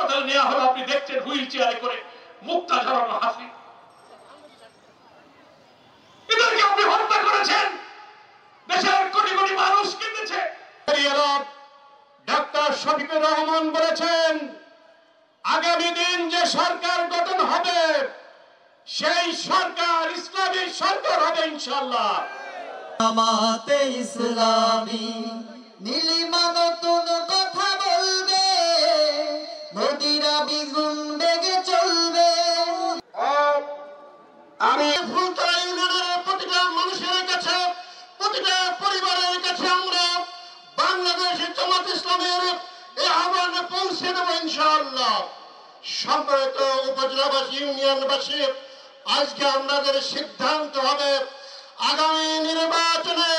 হাসপাতালে নেওয়া হলো, আপনি দেখছেন হুইল চেয়ারে করে মুক্তা ঝরানো হাসি। এদেরকে আপনি হত্যা করেছেন, দেশের কোটি কোটি মানুষ কেঁদেছে। ডাক্তার শফিকুর রহমান বলেছেন, আগামী দিন যে সরকার গঠন হবে সেই সরকার ইসলামী সরকার হবে ইনশাআল্লাহ। জামাতে ইসলামী নীলিমা নতুন কথা বলবে, নদীরা বিগুন বেগে চলবে। আমি ফুলতলা ইউনিয়নের প্রতিটা মানুষের কাছে, প্রতিটা পরিবারের কাছে আমরা বাংলাদেশ জামাত ইসলামের এই আহ্বান পৌঁছে দেব ইনশাআল্লাহ। সম্মানিত উপজেলাবাসী, ইউনিয়নবাসী, আজকে আমাদের সিদ্ধান্ত হবে আগামী নির্বাচনে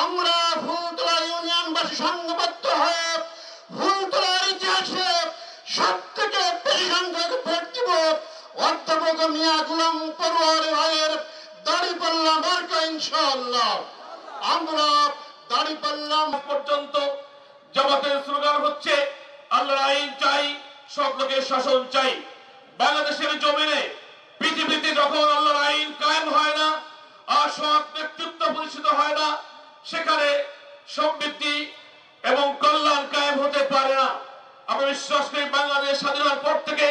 আমরা ফুলতলা ইউনিয়নবাসী সংঘবদ্ধ হয়ে ফুলতলার ইতিহাসে সব থেকে বেশি সংখ্যক ভোট দিব অধ্যাপক মিয়া গোলাম পরোয়ার ভাইয়ের দাঁড়িপাল্লা মার্কা ইনশাআল্লাহ। আমরা দাঁড়িপাল্লা পর্যন্ত জামাতের স্লোগান হচ্ছে আল্লাহর আইন চাই, সব লোকের শাসন চাই। বাংলাদেশের জমিনে পৃথিবীতে যখন আল্লাহর আইন কায়েম হয় না আর সৎ নেতৃত্ব প্রতিষ্ঠিত হয় না, সেখানে সমৃদ্ধি এবং কল্যাণ কায়েম হতে পারে না। আমরা বিশ্বাস করি বাংলাদেশ স্বাধীনতার পর থেকে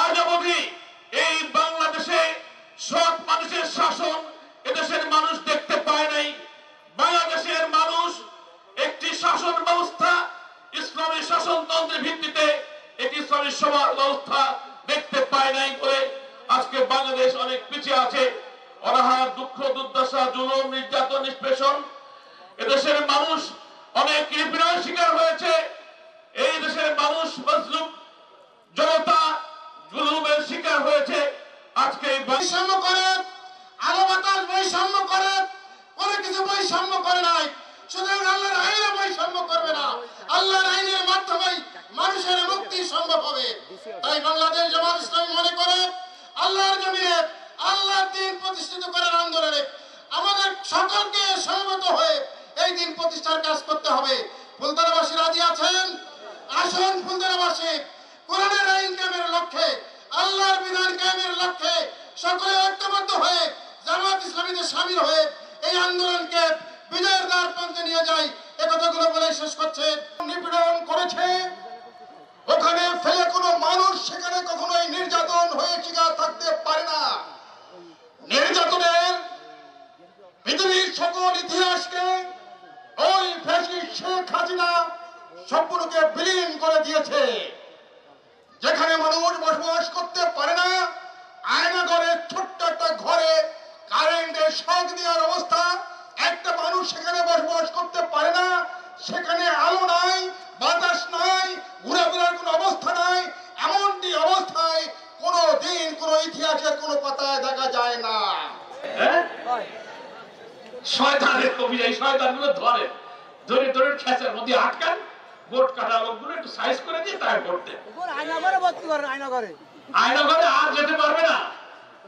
আজ অবধি এই বাংলাদেশে সৎ মানুষের শাসন এদেশের মানুষ দেখতে পায় নাই। বাংলাদেশের মানুষ একটি শাসন ব্যবস্থা, ইসলামী শাসনতন্ত্রের ভিত্তিতে একটি ইসলামী সমাজ ব্যবস্থা দেখতে পায় নাই বলে আজকে বাংলাদেশ অনেক পিছিয়ে আছে। অনাহার, দুঃখ, দুর্দশা, জুলুম, নির্যাতন, নিষ্পেষণ, এদেশের মানুষ অনেক নিপীড়নের শিকার হয়েছে। এই দেশের মানুষ মজলুম জনতা জুলুমের শিকার হয়েছে। আজকে বৈষম্য করে, আলো বাতাস বৈষম্য করে, কোনো কিছু বৈষম্য করে নাই। সুতরাং আল্লাহর আইনে বৈষম্য করবে না। আল্লাহর আইনের মাধ্যমে মানুষের মুক্তি সম্ভব হবে। তাই বাংলাদেশ জামাত ইসলামী মনে করে আল্লাহর জমিনে আল্লাহর দ্বীন প্রতিষ্ঠিত করার আন্দোলনে আমাদের সকলকে সমবেত হয়ে এই দিন প্রতিষ্ঠার কাজ করতে হবে। ফুলতলাবাসী রাজি আছেন? আসুন ফুলতলাবাসী, কোরআনের আইন কায়েমের লক্ষ্যে, আল্লাহর বিধান কায়েমের লক্ষ্যে সকলে ঐক্যবদ্ধ হয়ে জামাত ইসলামীতে শামিল হয়ে এই আন্দোলনকে বিজয়ের দ্বার প্রান্তে নিয়ে যায়। এ কথাগুলো বলে শেষ করছে। নিপীড়ন করেছে, ওখানে ফেলে কোনো মানুষ সেখানে কখনোই নির্যাতন হয়ে টিকা থাকতে পারে না। নির্যাতনের পৃথিবীর সকল ইতিহাসকে ওই ফ্যাসিস্ট শেখ হাসিনা সম্পূর্ণকে বিলীন করে দিয়েছে। যেখানে মানুষ বসবাস করতে পারে না, আয়নাঘরে ছোট্ট একটা ঘরে কারেন্টের শক দেওয়ার অবস্থা, একটা মানুষ সেখানে বসবাস করতে পারে না, সেখানে আলো নাই, বাতাস নাই, ঘোরাফেরার কোনো অবস্থা নাই। এমনটি অবস্থায় কোনো দিন কোনো ইতিহাসের কোনো পাতায় দেখা যায় না। শয়তানের কবি, এই শয়তানগুলো ধরে ধরে ধরে খেঁচার মধ্যে আটকান, ভোট কাটা লোকগুলো একটু সাইজ করে দিয়ে তাই ভোট দেন। আয়না ঘরে আর যেতে পারবে না।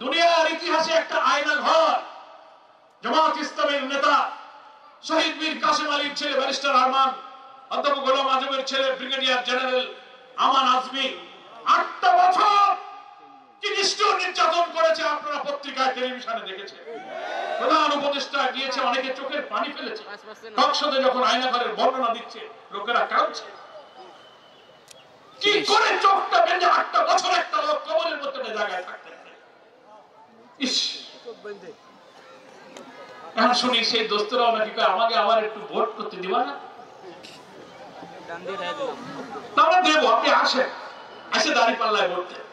দুনিয়ার ইতিহাসে একটা আয়না ঘর জামাত ইসলামের নেতা শহীদ বীর কাসেম আলীর ছেলে ব্যারিস্টার আরমান, অধ্যাপক গোলাম আজমের ছেলে ব্রিগেডিয়ার জেনারেল আমান আজমি 8টা বছর কি নিষ্ঠুর নির্যাতন করেছে আপনারা পত্রিকায় টেলিভিশনে দেখেছেন। প্রধান উপদেষ্টা গিয়েছে, অনেকে চোখের পানি ফেলেছে। টকশোতে যখন আয়না ঘরের বর্ণনা দিচ্ছে লোকেরা কাঁদছে। কি করে চোখটা বেঁধে 8টা বছর একটা লোক কবরের মধ্যে জায়গায় থাকতে পারে। ইস, এখন শুনি সেই দোস্তরাও নাকি আমাকে আবার একটু ভোট করতে দিবা না। আমরা দেবো, আপনি আসেন, এসে দাঁড়িপাল্লায় ভোট দেন,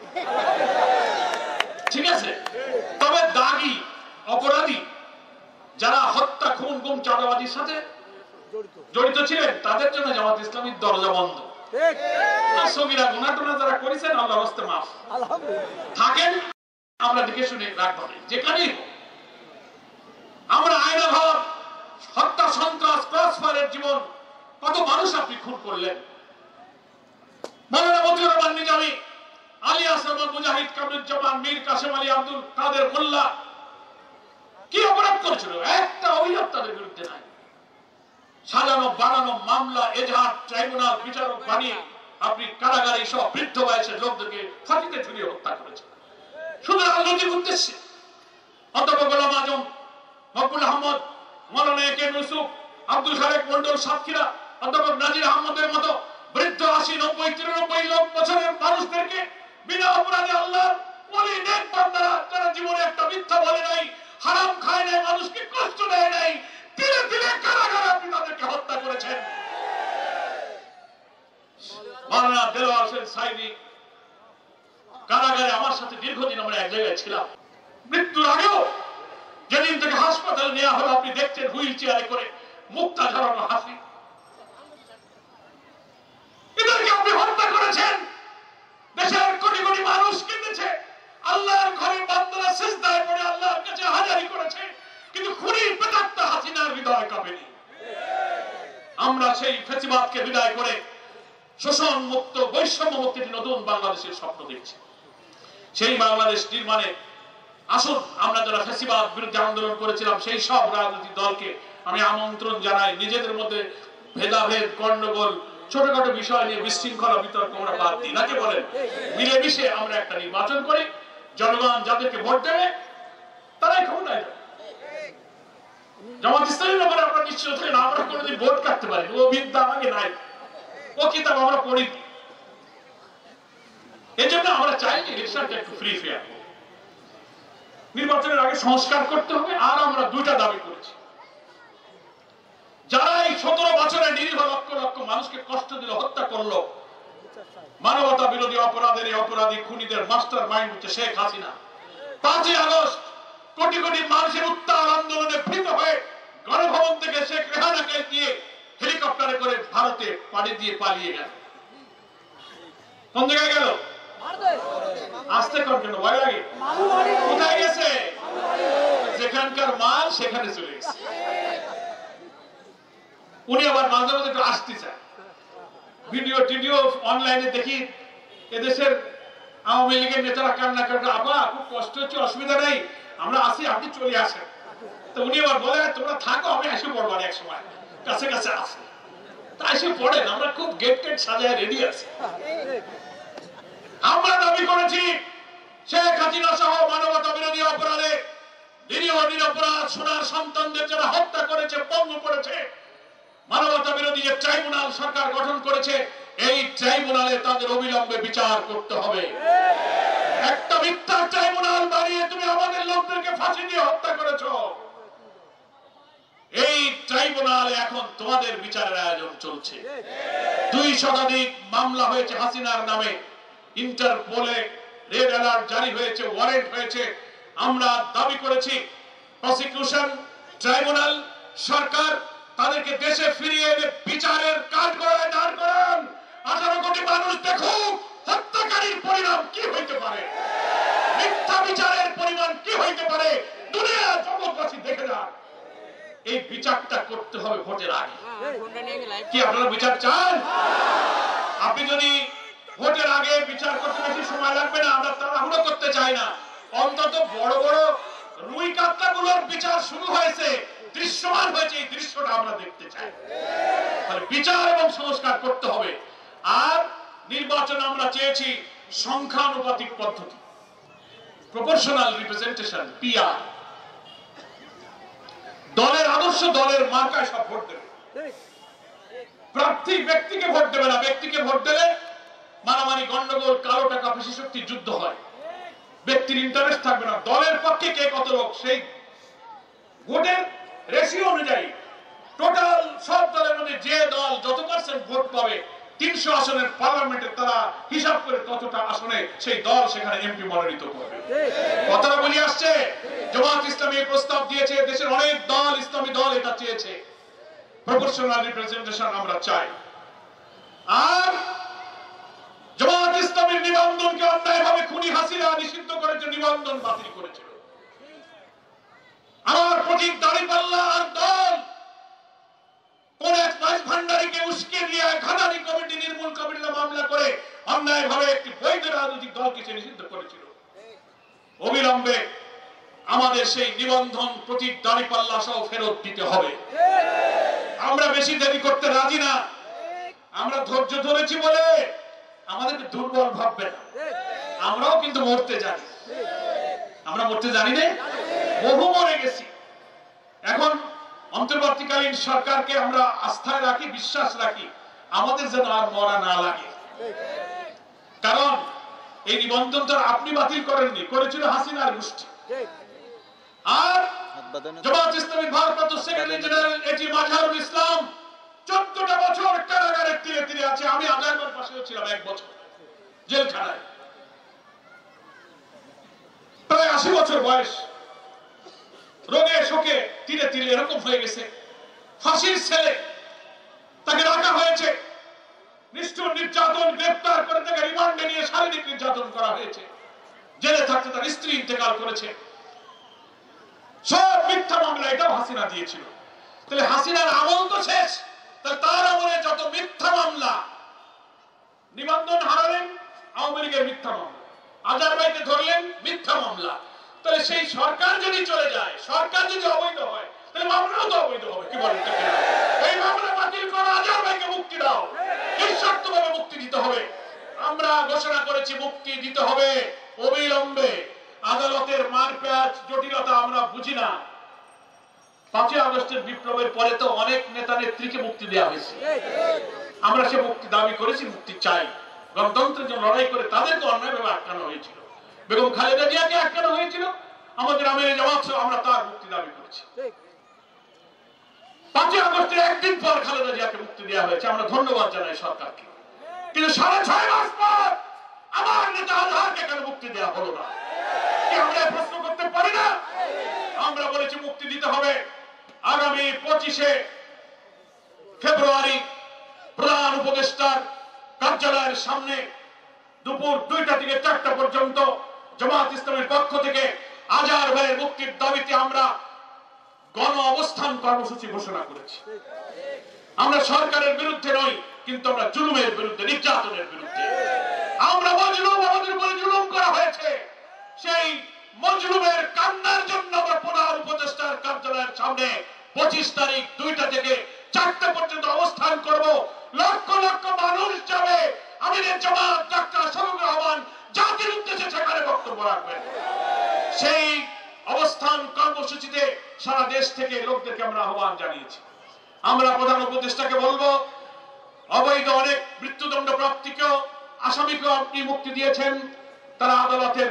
ঠিক আছে? তবে দাগী অপরাধী যারা হত্যা, খুন, গুম, চাঁদাবাজির সাথে জড়িত ছিলেন তাদের জন্য জামাত ইসলামীর দরজা বন্ধ। সগীরা গুনাহ টোনা যারা করেছেন আল্লাহর রাস্তে মাফ থাকেন, আমরা দেখে শুনে রাখবো। যেখানেই আমরা আয়না ঘর, হত্যা, সন্ত্রাস, ক্রসফায়ারের জীবন, কত মানুষ আপনি খুন করলেন। মাওলানা মতিউর রহমান নিজামী, আলী আসলাম মুজাহিদ, কামরুজ্জামান, মীর কাসেম আলী, আব্দুল কাদের মোল্লা কি অপরাধ করেছিল? একটা অভিযোগ তাদের বিরুদ্ধে নাই। সাজানো বানানো মামলা, এজাহার, ট্রাইব্যুনাল, বিচারক বানিয়ে আপনি কারাগারে সব বৃদ্ধ বয়সের লোকদেরকে ফাঁসিতে ঝুলিয়ে হত্যা করেছেন শুধু রাজনৈতিক উদ্দেশ্যে। অধ্যাপক গোলাম আজম, মকবুল আহমদ, মৌলানা এ কে ইউসুফ, আব্দুল খালেক মন্ডল সাতক্ষীরা, অধ্যাপক নাজির আহমদের মতো বৃদ্ধ 80, 90, 93 বছরের মানুষদেরকে বিনা অপরাধে আল্লাহর ওলি নেক বান্দারা যারা জীবনে একটা মিথ্যা বলে নাই, হারাম খায় নাই, মানুষকে কষ্ট দেয় নাই, ধীরে ধীরে কারাগারে আপনি তাদেরকে হত্যা করেছেন। মাওলানা দেলোয়ার হোসেন সাইদি কারাগারে আমার সাথে দীর্ঘদিন আমরা এক জায়গায় ছিলাম। মৃত্যুর আগেও যেদিন থেকে হাসপাতালে নেওয়া হলো আপনি দেখছেন হুইল চেয়ারে করে মুক্তা ঝরানো হাসি। এদেরকে আপনি হত্যা করেছেন। দেশের কোটি কোটি মানুষ কেঁদেছে, আল্লাহর ঘরে বান্দারা সিজদায় পড়ে আল্লাহর কাছে হাজারি করেছে, কিন্তু খুনির প্রেতাত্মা হাসিনার হৃদয় কাঁপেনি। আমরা সেই ফ্যাসিবাদকে বিদায় করে শোষণ মুক্ত, বৈষম্য মুক্ত একটি নতুন বাংলাদেশের স্বপ্ন দেখছি। সেই বাংলাদেশ নির্মাণে আসুন আমরা যারা ফ্যাসিবাদ বিরুদ্ধে আন্দোলন করেছিলাম সেই সব রাজনৈতিক দলকে আমি আমন্ত্রণ জানাই, নিজেদের মধ্যে ভেদাভেদ, গন্ডগোল, ছোটখাটো বিষয় নিয়ে বিশৃঙ্খলা বিতর্ক আমরা বাদ দিই, নাকি বলেন? মিলেমিশে আমরা একটা নির্বাচন করি, জনগণ যাদেরকে ভোট দেবে তারাই ক্ষমতায় যাবে। জামাত ইসলামের ব্যাপারে আমরা নিশ্চিত থাকি না, আমরা কোনোদিন ভোট কাটতে পারি, ও বিদ্যা আমাকে নাই, ও কিতাব আমরা পড়ি। এই জন্য আমরা চাই ইলেকশনটা একটু ফ্রি ফেয়ার। নির্বাচনের আগে সংস্কার করতে হবে। আর আমরা দুইটা দাবি করেছি, যারা এই 17 বছরে নিরীহ লক্ষ লক্ষ মানুষকে কষ্ট দিল, হত্যা করলো, মানবতা বিরোধী অপরাধের এই অপরাধী খুনিদের মাস্টার মাইন্ড হচ্ছে শেখ হাসিনা। 5ই আগস্ট কোটি কোটি মানুষের উত্তাল আন্দোলনে ভীত হয়ে গণভবন থেকে শেখ রেহানাকে দিয়ে হেলিকপ্টারে করে ভারতে পাড়ি দিয়ে পালিয়ে গেল। কোন জায়গায় গেল? আসতে কর কেন, ভয় লাগে? কোথায় গেছে? যেখানকার মাল সেখানে চলে গেছে। উনি আবার মাঝে মাঝে একটু আসতে চায়। ভিডিও টিডিও অনলাইনে দেখি এদেশের আওয়ামী লীগের নেতারা কান্না করে, আবা খুব কষ্ট হচ্ছে, অসুবিধা নেই, আমরা আসি, আপনি চলে আসেন। তো উনি আবার বলে, তোমরা থাকো, আমি এসে পড়বো এক সময়, কাছে কাছে আসে। তা এসে পড়েন, আমরা খুব গেট গেট সাজায় রেডি আছি। আমরা দাবি করেছি শেখ হাসিনা সহ মানবতা বিরোধী অপরাধে নিরীহ নিরপরাধ সোনার সন্তানদের যারা হত্যা করেছে, পঙ্গু করেছে, মানবতা বিরোধী যে ট্রাইব্যুনাল সরকার গঠন করেছে, এই ট্রাইব্যুনালে তাদের অবিলম্বে বিচার করতে হবে। একটা মিথ্যা ট্রাইব্যুনাল বানিয়ে তুমি আমাদের লোকদেরকে ফাঁসি দিয়ে হত্যা করেছো। এই ট্রাইব্যুনালে এখন তোমাদের বিচারের আয়োজন চলছে। 2 শতাধিক মামলা হয়েছে হাসিনার নামে, ইন্টারপোলে রেড অ্যালার্ট জারি হয়েছে, ওয়ারেন্ট হয়েছে। আমরা দাবি করেছি প্রসিকিউশন ট্রাইব্যুনাল সরকার তাদেরকে দেশে ফিরিয়ে এনে বিচারের কাঠগড়ায় দাঁড় করান। 18 কোটি মানুষ দেখুক হত্যাকারীর পরিণাম কি হইতে পারে, মিথ্যা বিচারের পরিমাণ কি হইতে পারে, দুনিয়া জগৎবাসী দেখে যান। এই বিচারটা করতে হবে ভোটের আগে। কি আপনারা বিচার চান? আপনি যদি ভোটের আগে বিচার করতে বেশি সময় লাগবে না, আমরা তাড়াহুড়ো করতে চাই না। অন্তত বড় বড় রুই কাতলাগুলোর বিচার শুরু হয়েছে, দৃশ্যমান হয়েছে, এই দৃশ্যটা আমরা দেখতে চাই। তাহলে বিচার এবং সংস্কার করতে হবে। আর নির্বাচন আমরা চেয়েছি সংখ্যানুপাতিক পদ্ধতি, প্রপোর্শনাল রিপ্রেজেন্টেশন, পিআর। দলের আদর্শ, দলের মার্কায় সব ভোট দেবে, প্রার্থী ব্যক্তিকে ভোট দেবে না। ব্যক্তিকে ভোট দিলে মারামারি, গন্ডগোল, কালো টাকা, পেশি শক্তি যুদ্ধ হয়। ব্যক্তির ইন্টারেস্ট থাকবে না। দলের পক্ষে কে কত লোক, সেই ভোটের রেশিও অনুযায়ী টোটাল সব দলের মধ্যে যে দল যত পার্সেন্ট ভোট পাবে, 300 আসনের পার্লামেন্টে তারা হিসাব করে কতটা আসনে সেই দল সেখানে এমপি মনোনীত করবে। কথাটা বলি আসছে। জামাত ইসলামী প্রস্তাব দিয়েছে, দেশের অনেক দল, ইসলামী দল এটা চেয়েছে। প্রপোর্শনাল রিপ্রেজেন্টেশন আমরা চাই। আর জামাত ইসলামীর নিবন্ধনকে অন্যায়ভাবে খুনি হাসিনা নিষিদ্ধ করেছে, নিবন্ধন বাতিল করেছিল। আমার প্রতীক দাঁড়িপাল্লার দল কোন এক মাইজ ভান্ডারীকে উস্কে দিয়ে ঘাটালি কমিটি, নির্মূল কমিটিতে মামলা করে অন্যায়ভাবে একটি বৈধ রাজনৈতিক দলকে সে নিষিদ্ধ করেছিল। অবিলম্বে আমাদের সেই নিবন্ধন প্রতীক দাঁড়িপাল্লা সহ ফেরত দিতে হবে। আমরা বেশি দেরি করতে রাজি না। আমরা ধৈর্য ধরেছি বলে আমাদেরকে দুর্বল ভাববে না, আমরাও কিন্তু মরতে জানি। আমরা মরতে জানি না, বহু মরে গেছি। এখন অন্তর্বর্তীকালীন সরকারকে আমরা আস্থায় রাখি, বিশ্বাস রাখি, আমাদের যেন আর মরা না লাগে। কারণ এই নিবন্ধন তো আপনি বাতিল করেননি, করেছিল হাসিনার গোষ্ঠী। আর জামাত ইসলামী ভারপ্রাপ্ত সেক্রেটারি জেনারেল এটি মাজহারুল ইসলাম 14টা বছর কারাগারে তিলে তিলে আছে। আমি আগারবার পাশেও ছিলাম 1 বছর জেলখানায়, প্রায় 80 বছর বয়স, রোগে শোকে তিলে তিলে এরকম হয়ে গেছে। ফাঁসির ছেলে, তাকে রাখা হয়েছে, নিষ্ঠুর নির্যাতন, গ্রেফতার করে তাকে রিমান্ডে নিয়ে শারীরিক নির্যাতন করা হয়েছে। জেলে থাকতে তার স্ত্রী ইন্তেকাল করেছে। সব মিথ্যা মামলা, এটাও হাসিনা দিয়েছিল। তাহলে হাসিনার আমল তো শেষ, তাহলে তার আমলে যত মিথ্যা মামলা, নিবন্ধন হারালেন আওয়ামী লীগের মিথ্যা মামলা, আজারবাইকে ধরলেন মিথ্যা মামলা। তাহলে সেই সরকার যদি চলে যায়, সরকার যদি অবৈধ হয়, তাহলে মামলাও তো অবৈধ হবে। কি বলেন? এই মামলা বাতিল করো, আজারবাইকে মুক্তি দাও, নিঃশর্তভাবে মুক্তি দিতে হবে। আমরা ঘোষণা করেছি মুক্তি দিতে হবে অবিলম্বে। আদালতের মারপ্যাচ জটিলতা আমরা বুঝি না। 5ই আগস্টের বিপ্লবের পরে তো অনেক নেতা নেত্রীকে মুক্তি দেওয়া হয়েছে। আমরা সে মুক্তি দাবি করেছি, মুক্তি চাই। গণতন্ত্রের জন্য লড়াই করে তাদেরকে অন্যায়ভাবে আটকানো হয়েছিল, বেগম খালেদা জিয়াকে আটকানো হয়েছিল, আমাদের আমির জামাত সহ আমরা তার মুক্তি দাবি করেছি। 5ই আগস্টের একদিন পর খালেদা জিয়াকে মুক্তি দেওয়া হয়েছে, আমরা ধন্যবাদ জানাই সরকারকে। কিন্তু 6.5 মাস পর আমার নেতা আজহারকে কেন মুক্তি দেওয়া হলো না? কি আমরা প্রশ্ন করতে পারি না? আমরা বলেছি মুক্তি দিতে হবে। আগামী 25শে ফেব্রুয়ারি প্রধান উপদেষ্টার কার্যালয়ের সামনে দুপুর 2টা থেকে 4টা পর্যন্ত জামাত ইসলামের পক্ষ থেকে আজহার ভাইয়ের মুক্তির দাবিতে আমরা গণ অবস্থান কর্মসূচি ঘোষণা করেছি। আমরা সরকারের বিরুদ্ধে নই, কিন্তু আমরা জুলুমের বিরুদ্ধে, নির্যাতনের বিরুদ্ধে। আমরা মজলুম, আমাদের উপরে জুলুম করা হয়েছে, সেই মজলুমের কান্নার জন্য আমরা প্রধান উপদেষ্টার কার্যালয়ের সামনে 25 তারিখ 2টা থেকে 4টা পর্যন্ত অবস্থান করব। লক্ষ লক্ষ মানুষ যাবে। আমিরের জামাত ডাক্তার শফিকুর রহমান জাতির উদ্দেশ্যে সেখানে বক্তব্য রাখবেন। সেই অবস্থান কর্মসূচিতে সারা দেশ থেকে লোকদেরকে আমরা আহ্বান জানিয়েছি। আমরা প্রধান উপদেষ্টাকে বলবো, অবৈধ অনেক মৃত্যুদণ্ড প্রাপ্তিকেও, আসামিকেও আপনি মুক্তি দিয়েছেন। তারা আদালতের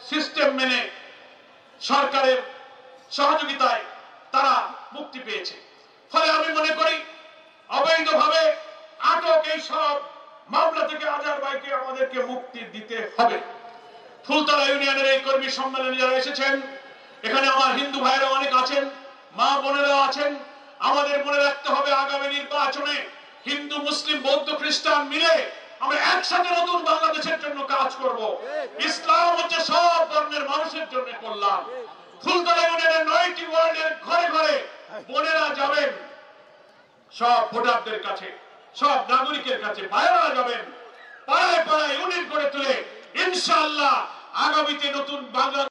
সিস্টেম মেনে সরকারের সহযোগিতায় তারা মুক্তি পেয়েছে। ফলে আমি মনে করি অবৈধভাবে আটক এই সব মামলা থেকে আজহারভাইকে আমাদেরকে মুক্তি দিতে হবে। ফুলতলা ইউনিয়নের এই কর্মী সম্মেলনে যারা এসেছেন, এখানে আমার হিন্দু ভাইয়েরা অনেক আছেন, মা বোনেরা আছেন। আমাদের মনে রাখতে হবে আগামী নির্বাচনে হিন্দু, মুসলিম, বৌদ্ধ, খ্রিস্টান মিলে আমরা একসাথে নতুন বাংলাদেশের জন্য কাজ করব। ইসলাম হচ্ছে সব ধর্মের মানুষের জন্য কল্যাণ। ফুলতলা ইউনিয়নের 9টি ওয়ার্ডের ঘরে ঘরে বোনেরা যাবেন, সব ভোটারদের কাছে, সব নাগরিকের কাছে ভাইয়েরা যাবেন, পাড়ায় পাড়ায় ইউনিট করে তুলে ইনশাআল্লাহ আগামীতে নতুন বাংলা